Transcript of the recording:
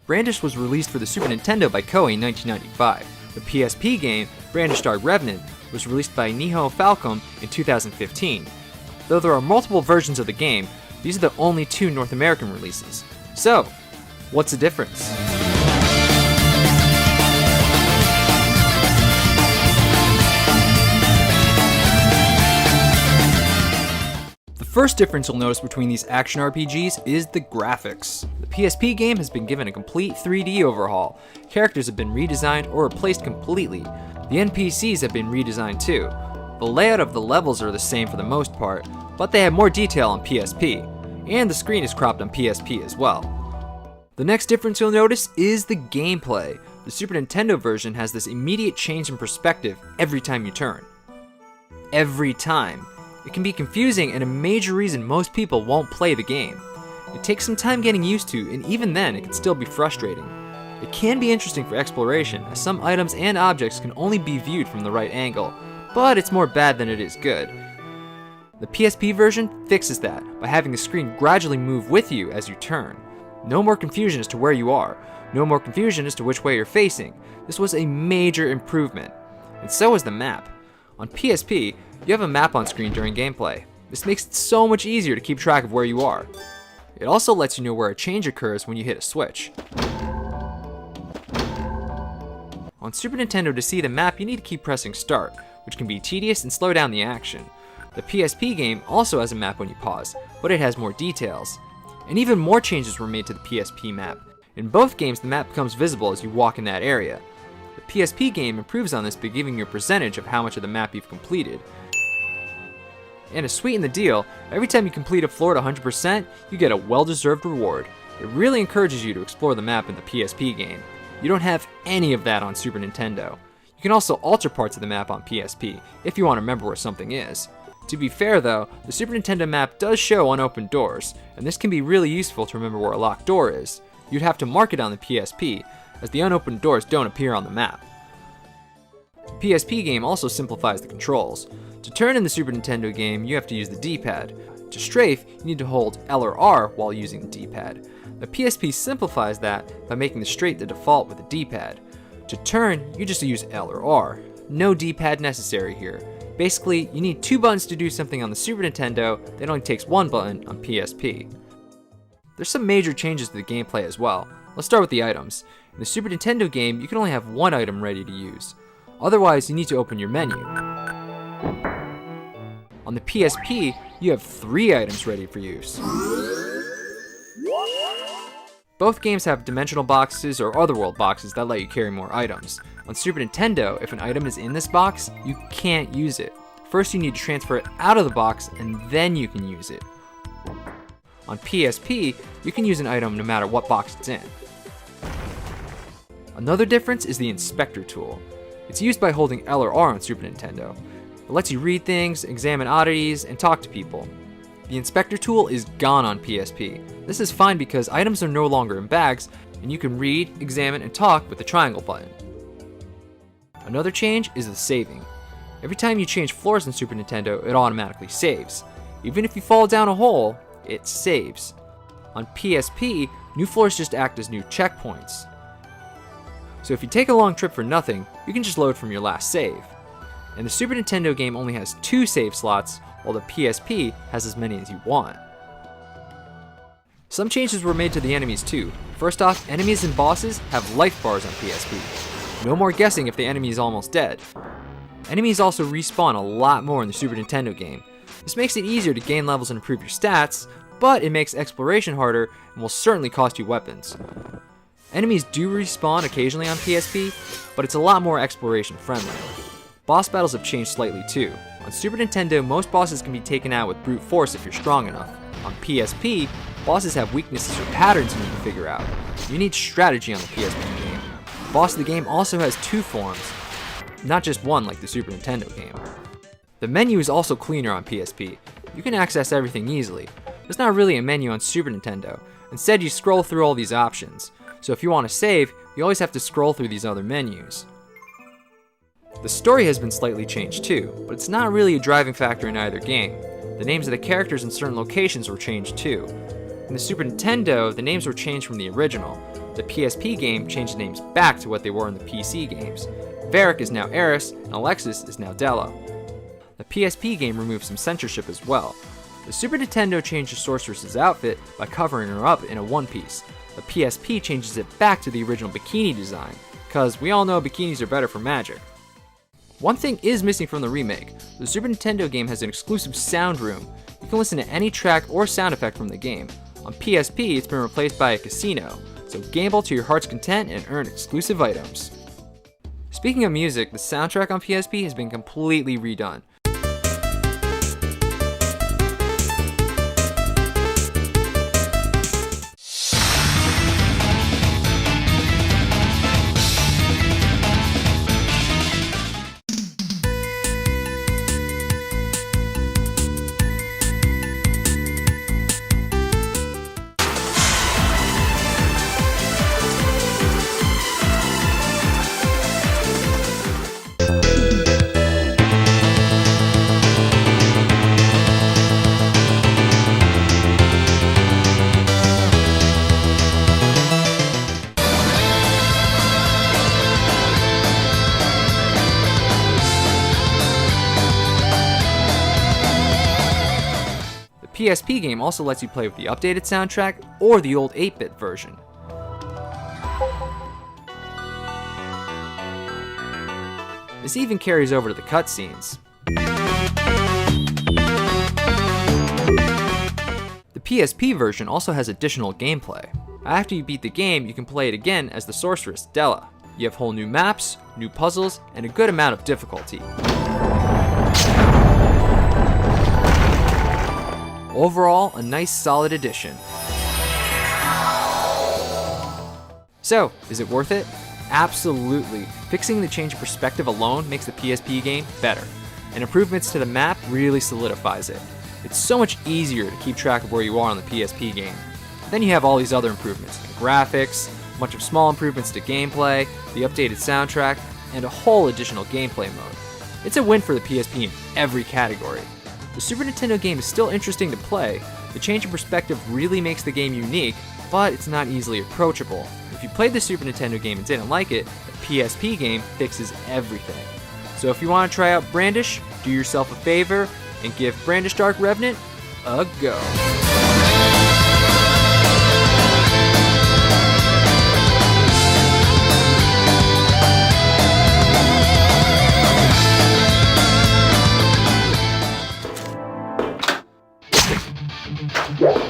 Brandish was released for the Super Nintendo by Koei in 1995. The PSP game, Brandish Star Revenant, was released by Nihon Falcom in 2015. Though there are multiple versions of the game, these are the only two North American releases. So, what's the difference? The first difference you'll notice between these action RPGs is the graphics. The PSP game has been given a complete 3D overhaul. Characters have been redesigned or replaced completely. The NPCs have been redesigned too. The layout of the levels are the same for the most part, but they have more detail on PSP, and the screen is cropped on PSP as well. The next difference you'll notice is the gameplay. The Super Nintendo version has this immediate change in perspective every time you turn. Every time. It can be confusing and a major reason most people won't play the game. It takes some time getting used to, and even then it can still be frustrating. It can be interesting for exploration, as some items and objects can only be viewed from the right angle, but it's more bad than it is good. The PSP version fixes that by having the screen gradually move with you as you turn. No more confusion as to where you are, no more confusion as to which way you're facing. This was a major improvement, and so is the map. On PSP, you have a map on screen during gameplay. This makes it so much easier to keep track of where you are. It also lets you know where a change occurs when you hit a switch. On Super Nintendo, to see the map, you need to keep pressing start, which can be tedious and slow down the action. The PSP game also has a map when you pause, but it has more details. And even more changes were made to the PSP map. In both games, the map becomes visible as you walk in that area. The PSP game improves on this by giving you a percentage of how much of the map you've completed. And to sweeten the deal, every time you complete a floor at 100%, you get a well-deserved reward. It really encourages you to explore the map in the PSP game. You don't have any of that on Super Nintendo. You can also alter parts of the map on PSP, if you want to remember where something is. To be fair though, the Super Nintendo map does show unopened doors, and this can be really useful to remember where a locked door is. You'd have to mark it on the PSP, as the unopened doors don't appear on the map. The PSP game also simplifies the controls. To turn in the Super Nintendo game, you have to use the D-pad. To strafe, you need to hold L or R while using the D-pad. The PSP simplifies that by making the straight the default with the D-pad. To turn, you just use L or R. No D-pad necessary here. Basically, you need two buttons to do something on the Super Nintendo that only takes one button on PSP. There's some major changes to the gameplay as well. Let's start with the items. In the Super Nintendo game, you can only have one item ready to use. Otherwise, you need to open your menu. On the PSP, you have 3 items ready for use. Both games have dimensional boxes or otherworld boxes that let you carry more items. On Super Nintendo, if an item is in this box, you can't use it. First you need to transfer it out of the box and then you can use it. On PSP, you can use an item no matter what box it's in. Another difference is the inspector tool. It's used by holding L or R on Super Nintendo. It lets you read things, examine oddities, and talk to people. The inspector tool is gone on PSP. This is fine because items are no longer in bags, and you can read, examine, and talk with the triangle button. Another change is the saving. Every time you change floors in Super Nintendo, it automatically saves. Even if you fall down a hole, it saves. On PSP, new floors just act as new checkpoints. So if you take a long trip for nothing, you can just load from your last save. And the Super Nintendo game only has 2 save slots, while the PSP has as many as you want. Some changes were made to the enemies too. First off, enemies and bosses have life bars on PSP. No more guessing if the enemy is almost dead. Enemies also respawn a lot more in the Super Nintendo game. This makes it easier to gain levels and improve your stats, but it makes exploration harder and will certainly cost you weapons. Enemies do respawn occasionally on PSP, but it's a lot more exploration friendly. Boss battles have changed slightly too. On Super Nintendo, most bosses can be taken out with brute force if you're strong enough. On PSP, bosses have weaknesses or patterns you need to figure out. You need strategy on the PSP game. The boss of the game also has 2 forms, not just one like the Super Nintendo game. The menu is also cleaner on PSP. You can access everything easily. There's not really a menu on Super Nintendo. Instead, you scroll through all these options. So if you want to save, you always have to scroll through these other menus. The story has been slightly changed too, but it's not really a driving factor in either game. The names of the characters in certain locations were changed too. In the Super Nintendo, the names were changed from the original. The PSP game changed the names back to what they were in the PC games. Varric is now Eris, and Alexis is now Della. The PSP game removed some censorship as well. The Super Nintendo changed the Sorceress's outfit by covering her up in a one-piece. The PSP changes it back to the original bikini design, cause we all know bikinis are better for magic. One thing is missing from the remake. The Super Nintendo game has an exclusive sound room. You can listen to any track or sound effect from the game. On PSP, it's been replaced by a casino, so gamble to your heart's content and earn exclusive items. Speaking of music, the soundtrack on PSP has been completely redone. PSP game also lets you play with the updated soundtrack or the old 8-bit version. This even carries over to the cutscenes. The PSP version also has additional gameplay. After you beat the game, you can play it again as the sorceress, Della. You have whole new maps, new puzzles, and a good amount of difficulty. Overall, a nice solid addition. So, is it worth it? Absolutely. Fixing the change of perspective alone makes the PSP game better, and improvements to the map really solidifies it. It's so much easier to keep track of where you are on the PSP game. Then you have all these other improvements, the graphics, a bunch of small improvements to gameplay, the updated soundtrack, and a whole additional gameplay mode. It's a win for the PSP in every category. The Super Nintendo game is still interesting to play. The change in perspective really makes the game unique, but it's not easily approachable. If you played the Super Nintendo game and didn't like it, the PSP game fixes everything. So if you want to try out Brandish, do yourself a favor and give Brandish Dark Revenant a go. Yeah.